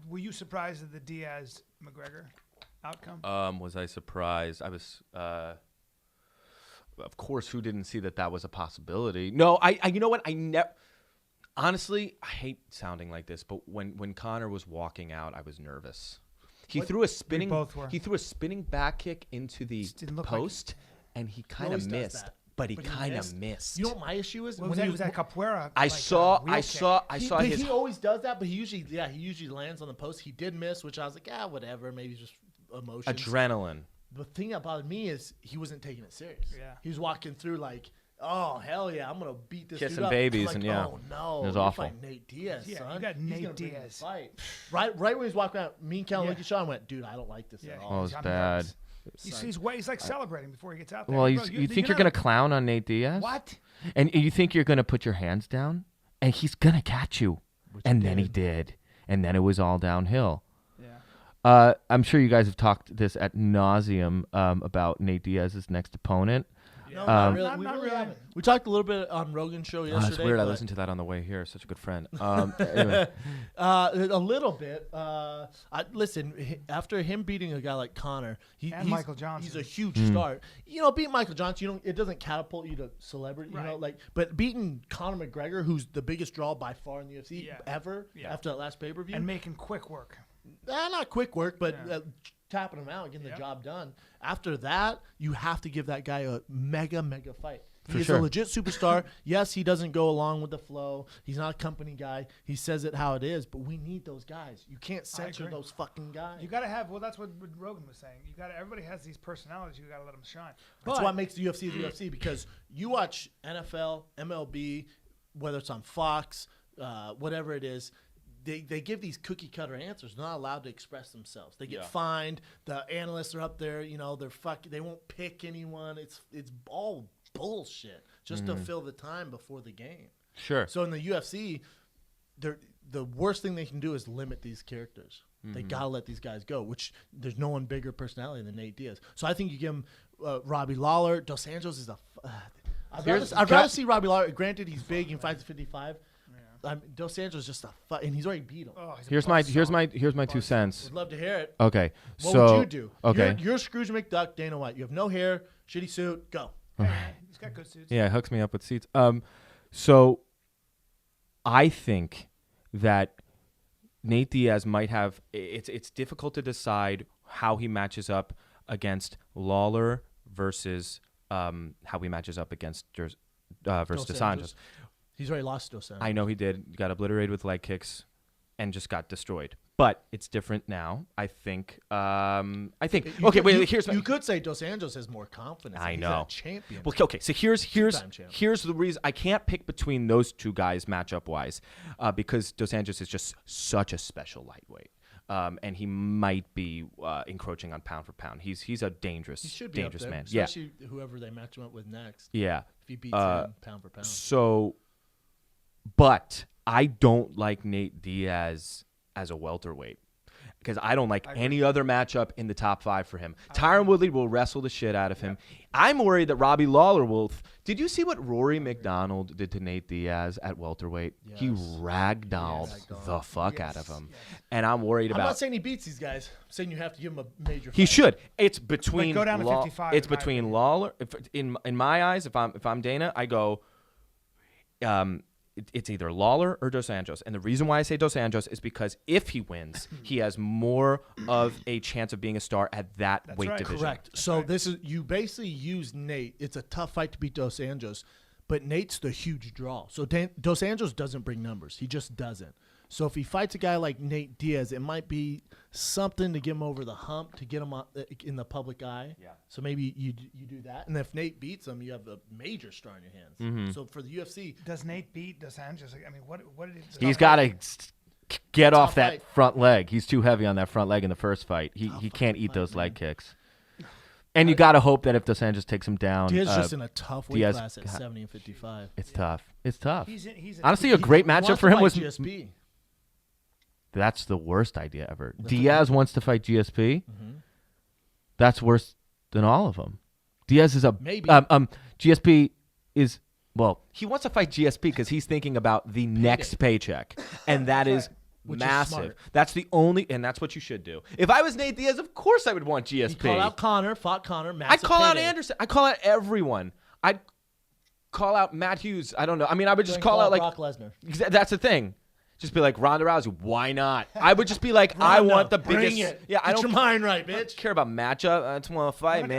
Were you surprised at the Diaz McGregor outcome? Was I surprised? I was. Of course, who didn't see that was a possibility? No, I you know what? I never. Honestly, I hate sounding like this, but when Conor was walking out, I was nervous. He threw a spinning. We both were. He threw a spinning back kick into the post, and he kind of missed. But he kind of missed. You know what my issue is? Was that Capoeira? I saw his. He always does that, but he usually lands on the post. He did miss, which I was like, whatever, maybe just emotions. Adrenaline. The thing that bothered me is he wasn't taking it serious. Yeah. He was walking through like, oh hell yeah, I'm gonna beat this kissing dude up. babies like, and yeah. Oh no, it was you're awful. fighting Nate Diaz, son. You got He's Nate gonna bring Diaz. this fight. Right when he was walking out, me and Cal looked at Sean and went, dude, I don't like this at all. Oh, it's bad. He's like celebrating before he gets out there. Well, Bro, you think you're going to clown on Nate Diaz? What? And you think you're going to put your hands down? And he's going to catch you. And then he did. And then it was all downhill. Yeah. I'm sure you guys have talked this ad nauseum about Nate Diaz's next opponent. No, not really. Haven't. We talked a little bit on Rogan's show yesterday. That's weird. I listened to that on the way here. Such a good friend. Anyway. A little bit. Listen, after him beating a guy like Conor, he's Michael Johnson. He's a huge start. Beating Michael Johnson, it doesn't catapult you to celebrity. Right. But beating Conor McGregor, who's the biggest draw by far in the UFC ever after that last pay-per-view, and making quick work. Not quick work, but tapping him out, getting the job done. After that, you have to give that guy a mega fight. He's a legit superstar. Yes, he doesn't go along with the flow. He's not a company guy. He says it how it is, but we need those guys. You can't censor those fucking guys. You got to have, that's what Rogan was saying. Everybody has these personalities. You got to let them shine. That's what makes the UFC the UFC, because you watch NFL, MLB, whether it's on Fox, whatever it is, They give these cookie cutter answers. They're not allowed to express themselves. They get fined. The analysts are up there. They won't pick anyone. It's all bullshit just to fill the time before the game. Sure. So in the UFC, the worst thing they can do is limit these characters. They gotta let these guys go. Which there's no one bigger personality than Nate Diaz. So I think you give him Robbie Lawler. Dos Anjos is I'd rather see Robbie Lawler. Granted, he's big. He fights at 55. Dos Anjos is just and he's already beat him. Oh, here's my 2 cents. Would love to hear it. Okay, what would you do? Okay, you're Scrooge McDuck, Dana White. You have no hair, shitty suit. Go. He's got good suits. Yeah, it hooks me up with seats. So I think that Nate Diaz might have. It's difficult to decide how he matches up against Lawler versus how he matches up against versus Dos Anjos. He's already lost to Dos Anjos. I know he did. Got obliterated with leg kicks and just got destroyed. But it's different now. I think. You could say Dos Anjos has more confidence. I know. He's a champion. Well, okay. So here's the reason I can't pick between those two guys matchup wise, because Dos Anjos is just such a special lightweight. And he might be encroaching on pound for pound. He's a dangerous man. Especially whoever they match him up with next. Yeah. If he beats him pound for pound. So, but I don't like Nate Diaz as a welterweight because I don't like any other matchup in the top 5 for him. Tyron Woodley will wrestle the shit out of him. I'm worried that Robbie Lawler will. Did you see what Rory McDonald did to Nate Diaz at welterweight? Yes. He ragdolled the fuck out of him. Yes. And I'm worried about. I'm not saying he beats these guys. I'm saying you have to give him a major fight. He should. It's between go down to 55. It's between Lawler. In my eyes, if I'm Dana, I go. It's either Lawler or Dos Anjos. And the reason why I say Dos Anjos is because if he wins, he has more of a chance of being a star at that weight division. Correct. So this is you basically use Nate. It's a tough fight to beat Dos Anjos, but Nate's the huge draw. So Dos Anjos doesn't bring numbers. He just doesn't. So if he fights a guy like Nate Diaz, it might be something to get him over the hump, to get him in the public eye. Yeah. So maybe you do that. And if Nate beats him, you have a major star in your hands. Mm-hmm. So for the UFC. Does Nate beat Dos Anjos? I mean, what did it He's got to get off that front leg. He's too heavy on that front leg in the first fight. He can't eat those leg kicks. And you got to hope that if Dos Anjos takes him down. Diaz just in a tough weight class at 70 and 55. It's tough. It's tough. He's Honestly, a great matchup for him was GSP. That's the worst idea ever. Diaz wants to fight GSP. Mm-hmm. That's worse than all of them. Diaz is maybe. GSP is he wants to fight GSP because he's thinking about the next paycheck, and that is Which is massive. smart. That's the only, and that's what you should do. If I was Nate Diaz, of course I would want GSP. He called out Conor, fought Conor. I'd Massive call out payday. Anderson. I'd call out everyone. I'd call out Matt Hughes. I don't know. I mean, I would just Then call out like Brock Lesnar. That's the thing. Just be like Ronda Rousey. Why not? I would just be like, I Ronda, want the bring biggest. it. Yeah, I Get don't your mind right, I don't bitch. care about matchup. I just want to fight, man.